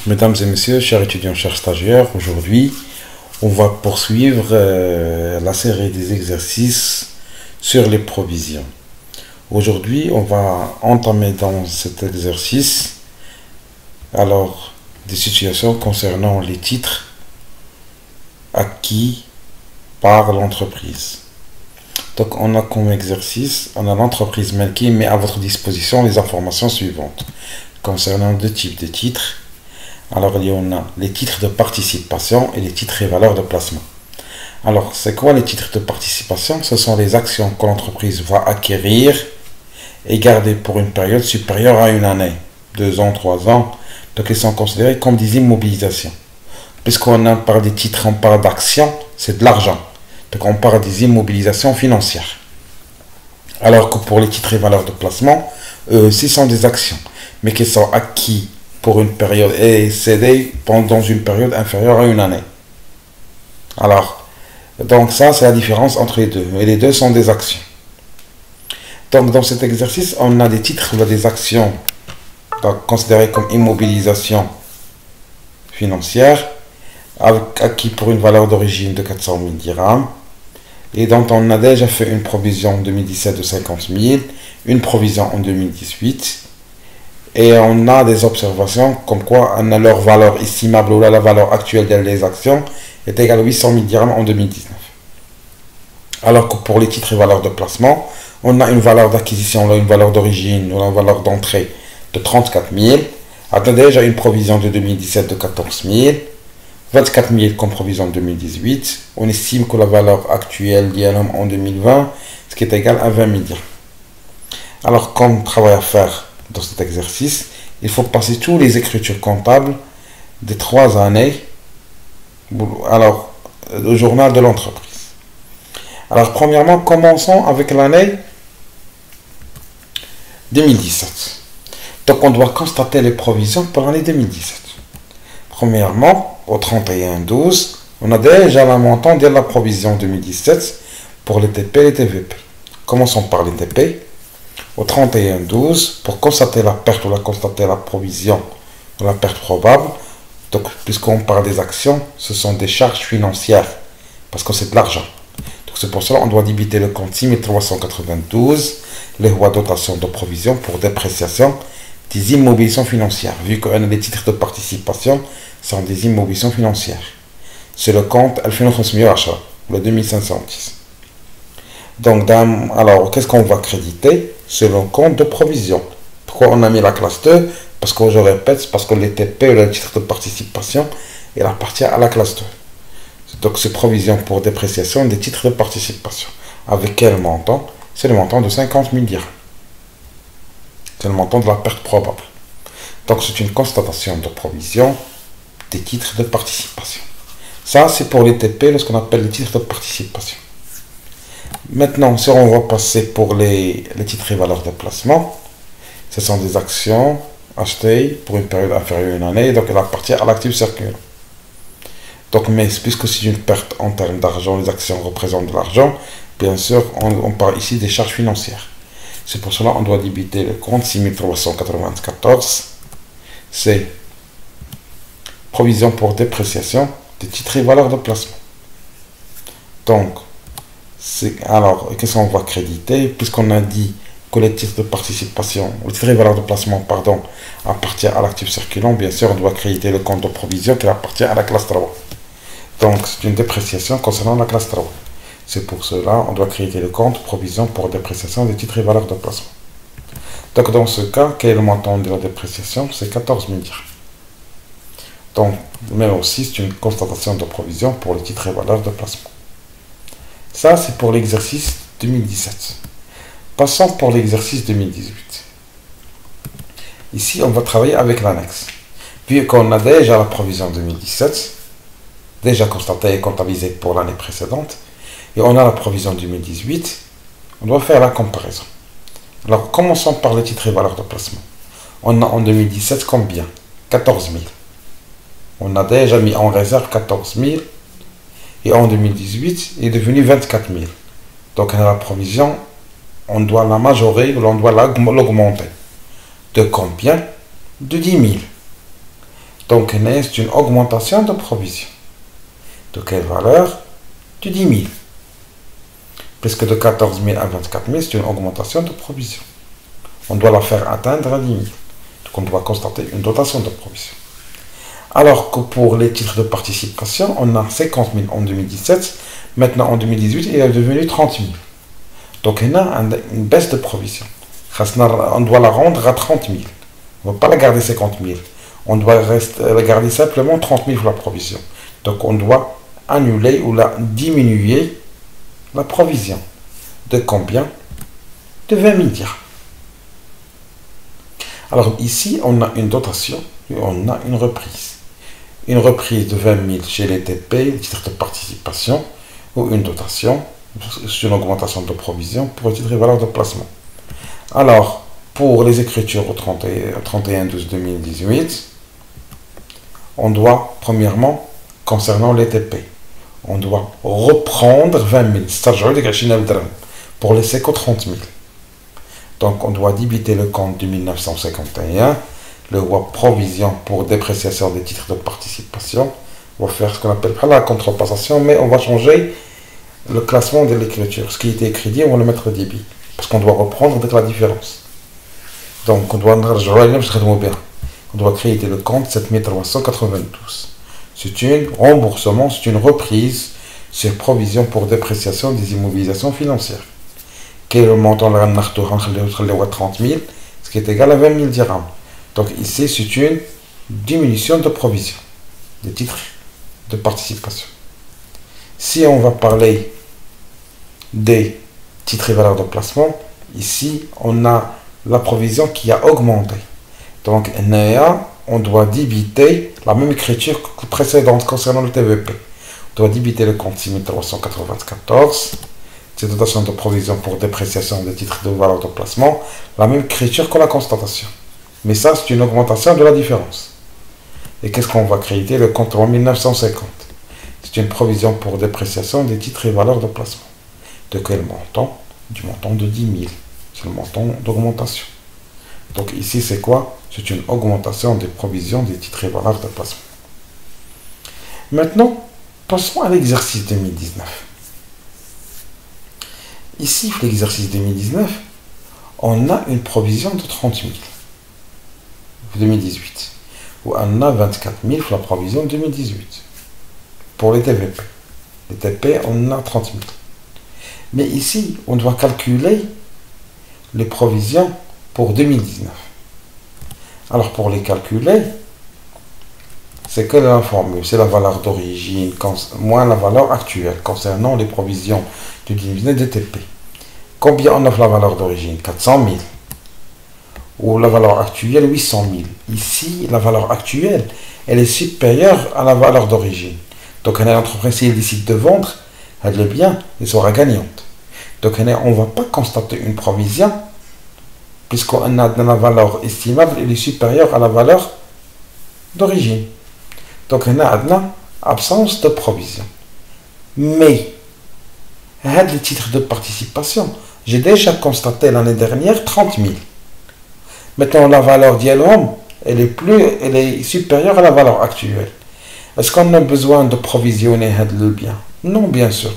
Mesdames et messieurs, chers étudiants, chers stagiaires, aujourd'hui, on va poursuivre la série des exercices sur les provisions. Aujourd'hui, on va entamer dans cet exercice des situations concernant les titres acquis par l'entreprise. Donc, on a comme exercice, on a l'entreprise même qui met à votre disposition les informations suivantes concernant deux types de titres. Alors, il y en a les titres de participation et les titres et valeurs de placement. Alors, c'est quoi les titres de participation? Ce sont les actions que l'entreprise va acquérir et garder pour une période supérieure à une année, 2 ans, 3 ans. Donc, ils sont considérés comme des immobilisations. Puisqu'on parle des titres, on parle d'actions, c'est de l'argent. Donc, on parle des immobilisations financières. Alors que pour les titres et valeurs de placement, eux aussi sont des actions, mais qui sont acquis pour une période et cédé pendant une période inférieure à une année. Alors, donc ça, c'est la différence entre les deux. Et les deux sont des actions. Donc, dans cet exercice, on a des titres ou des actions considérées comme immobilisation financière, acquis pour une valeur d'origine de 400 000 dirhams, et dont on a déjà fait une provision en 2017 de 50 000, une provision en 2018, et on a des observations comme quoi leur valeur estimable ou la valeur actuelle des actions est égale à 800 000 dirhams en 2019. Alors que pour les titres et valeurs de placement, on a une valeur d'acquisition, une valeur d'origine ou une valeur d'entrée de 34 000, on a déjà une provision de 2017 de 14 000, 24 000 comme provision de 2018. On estime que la valeur actuelle d'ILM en 2020, ce qui est égal à 20 000 dirhams. Alors, comme travail à faire dans cet exercice, il faut passer toutes les écritures comptables des 3 années au journal de l'entreprise. Alors, premièrement, commençons avec l'année 2017. Donc, on doit constater les provisions pour l'année 2017. Premièrement, au 31-12, on a déjà le montant de la provision 2017 pour les TP et les TVP. Commençons par les TP. Au 31-12, pour constater la perte ou constater la provision ou la perte probable, donc puisqu'on parle des actions, ce sont des charges financières, parce que c'est de l'argent. Donc c'est pour cela qu'on doit débiter le compte 6392, les lois de dotation de provision pour dépréciation des immobilisations financières, vu que les titres de participation sont des immobilisations financières. C'est le compte Al-Finance le 2510. Donc, alors, qu'est-ce qu'on va créditer? C'est le compte de provision. Pourquoi on a mis la classe 2? Parce que, je répète, c'est parce que les TP, le titre de participation, il appartient à la classe 2. Donc, c'est provision pour dépréciation des titres de participation. Avec quel montant? C'est le montant de 50 000 dirhams. C'est le montant de la perte probable. Donc, c'est une constatation de provision des titres de participation. Ça, c'est pour les TP, ce qu'on appelle les titres de participation. Maintenant, si on va passer pour les titres et valeurs de placement, ce sont des actions achetées pour une période inférieure à une année, donc elle appartient à l'actif circulant. Donc, mais puisque c'est une perte en termes d'argent, les actions représentent de l'argent, bien sûr, on parle ici des charges financières. C'est pour cela qu'on doit débiter le compte 6394, c'est provision pour dépréciation des titres et valeurs de placement. Donc, alors, qu'est-ce qu'on va créditer? Puisqu'on a dit que les titres de participation, les titres et valeurs de placement, pardon, appartient à l'actif circulant, bien sûr, on doit créditer le compte de provision qui appartient à la classe 3. Donc, c'est une dépréciation concernant la classe 3. C'est pour cela on doit créditer le compte provision pour dépréciation des titres et valeurs de placement. Donc, dans ce cas, quel est le montant de la dépréciation? C'est 14 000 dirhams. Donc, mais aussi, c'est une constatation de provision pour les titres et valeurs de placement. Ça, c'est pour l'exercice 2017. Passons pour l'exercice 2018. Ici, on va travailler avec l'annexe. Puis qu'on a déjà la provision 2017, déjà constatée et comptabilisée pour l'année précédente, et on a la provision 2018, on doit faire la comparaison. Alors, commençons par les titres et valeurs de placement. On a en 2017 combien? 14 000. On a déjà mis en réserve 14 000. Et en 2018, il est devenu 24 000. Donc, la provision, on doit la majorer ou on doit l'augmenter. De combien? De 10 000. Donc, c'est une augmentation de provision. De quelle valeur? De 10 000. Puisque de 14 000 à 24 000, c'est une augmentation de provision. On doit la faire atteindre à 10 000. Donc, on doit constater une dotation de provision. Alors que pour les titres de participation, on a 50 000 en 2017. Maintenant, en 2018, il est devenu 30 000. Donc, on a une baisse de provision. On doit la rendre à 30 000. On ne va pas la garder 50 000. On doit la garder simplement 30 000 pour la provision. Donc, on doit annuler ou la diminuer la provision. De combien? De 20 000 dirhams. Alors, ici, on a une dotation et on a une reprise. Une reprise de 20 000 chez les TP, les titres de participation, ou une dotation, c'est une augmentation de provision pour les titres et valeurs de placement. Alors, pour les écritures au 31/12/2018, on doit, premièrement, concernant les TP, on doit reprendre 20 000, pour laisser que 30 000. Donc, on doit débiter le compte de 1951, le provision pour dépréciation des titres de participation. On va faire ce qu'on appelle la contrepassation, mais on va changer le classement de l'écriture. Ce qui était écrit, on va le mettre au débit, parce qu'on doit reprendre avec la différence. Donc, on doit créer le compte 7392. C'est un remboursement, c'est une reprise sur provision pour dépréciation des immobilisations financières. Quel est le montant de 30 000, ce qui est égal à 20 000 dirhams. Donc ici, c'est une diminution de provision des titres de participation. Si on va parler des titres et valeurs de placement, ici, on a la provision qui a augmenté. Donc, on doit débiter la même écriture que précédente concernant le TVP. On doit débiter le compte 6394, c'est dotation de provision pour dépréciation des titres de valeur de placement, la même écriture que la constatation. Mais ça, c'est une augmentation de la différence. Et qu'est-ce qu'on va créer? Le compte en 1950. C'est une provision pour dépréciation des titres et valeurs de placement. De quel montant? Du montant de 10 000. C'est le montant d'augmentation. Donc ici, c'est quoi? C'est une augmentation des provisions des titres et valeurs de placement. Maintenant, passons à l'exercice 2019. Ici, l'exercice 2019, on a une provision de 30 000. 2018. Ou on a 24 000 pour la provision 2018. Pour les TVP. Les TP, on a 30 000. Mais ici, on doit calculer les provisions pour 2019. Alors, pour les calculer, c'est que la formule, c'est la valeur d'origine moins la valeur actuelle concernant les provisions de 2019 des TP. Combien on offre la valeur d'origine? 400 000. Ou la valeur actuelle, 800 000. Ici, la valeur actuelle, elle est supérieure à la valeur d'origine. Donc, l'entreprise, si elle décide de vendre, elle le bien, elle sera gagnante. Donc, on ne va pas constater une provision, puisqu'on a la valeur estimable, elle est supérieure à la valeur d'origine. Donc, on a une absence de provision. Mais, les titres de participation, j'ai déjà constaté l'année dernière 30 000. Maintenant, la valeur d'Yelhom, elle est supérieure à la valeur actuelle. Est-ce qu'on a besoin de provisionner le bien? Non, bien sûr.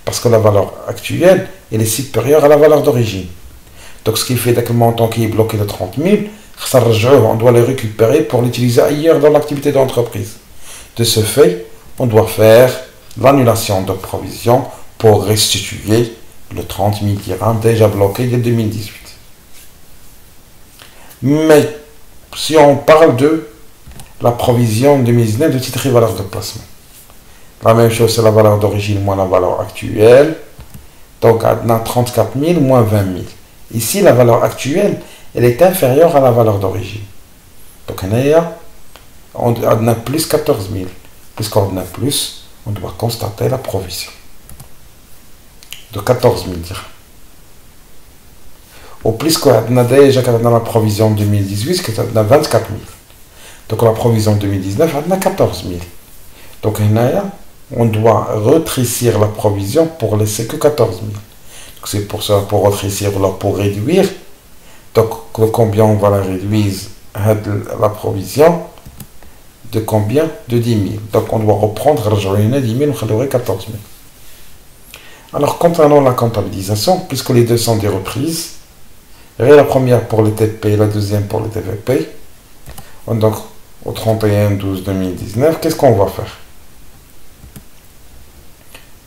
Parce que la valeur actuelle, elle est supérieure à la valeur d'origine. Donc, ce qui fait que le montant qui est bloqué de 30 000, on doit le récupérer pour l'utiliser ailleurs dans l'activité d'entreprise. De ce fait, on doit faire l'annulation de provision pour restituer le 30 000 dirhams déjà bloqué dès 2018. Mais, si on parle de la provision 2019 de titres et valeurs de placement, la même chose, c'est la valeur d'origine moins la valeur actuelle. Donc, on a 34 000 moins 20 000. Ici, la valeur actuelle, elle est inférieure à la valeur d'origine. Donc, on a plus 14 000. Puisqu'on a plus, on doit constater la provision de 14 000 dirhams. Au plus qu'on a déjà la provision 2018, on a 24 000. Donc la provision 2019, on a 14 000. Donc on doit retrécir la provision pour laisser que 14 000. C'est pour ça, pour retrécir, pour réduire. Donc combien on va la réduire, la provision? de combien? De 10 000. Donc on doit reprendre 10 000, on va 14 000. Alors concernant la comptabilisation, puisque les deux sont des reprises, la première pour les TP et la deuxième pour les TVP, donc au 31/12/2019, qu'est-ce qu'on va faire?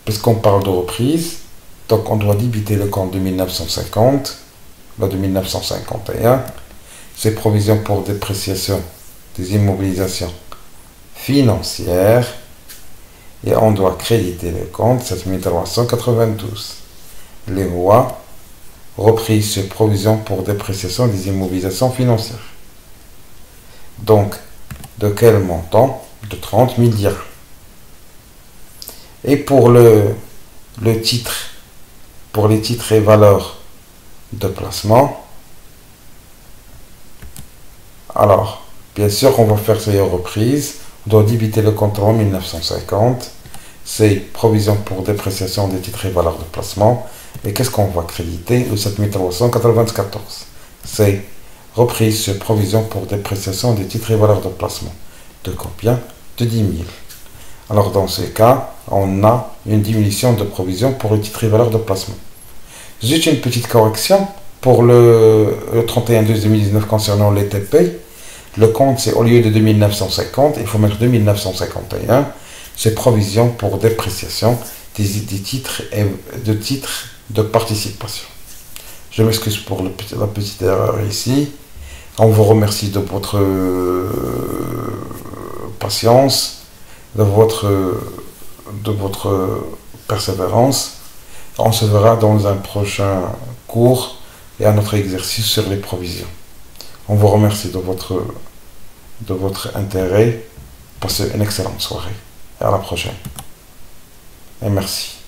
Puisqu'on parle de reprise, donc on doit débiter le compte de 1950, là de 1951, c'est provisions pour dépréciation des immobilisations financières, et on doit créditer le compte 7392. Les voies reprise sur provision pour dépréciation des immobilisations financières. Donc, de quel montant? De 30 000 dirhams. Et pour le titre, pour les titres et valeurs de placement, alors, bien sûr, on va faire ces reprises. On doit débiter le compte en 1950. C'est provision pour dépréciation des titres et valeurs de placement. Et qu'est-ce qu'on va créditer? Le 7394. C'est reprise sur provision pour dépréciation des titres et valeurs de placement. De combien? De 10 000. Alors dans ce cas, on a une diminution de provision pour les titres et valeurs de placement. Juste une petite correction. Pour le 31/12/2019 concernant les TP, le compte, c'est au lieu de 2950, il faut mettre 2951. C'est provision pour dépréciation des titres de participation. Je m'excuse pour la petite erreur ici. On vous remercie de votre patience, de votre persévérance. On se verra dans un prochain cours et un autre exercice sur les provisions. On vous remercie de votre intérêt. Passez une excellente soirée. Et à la prochaine. Et merci.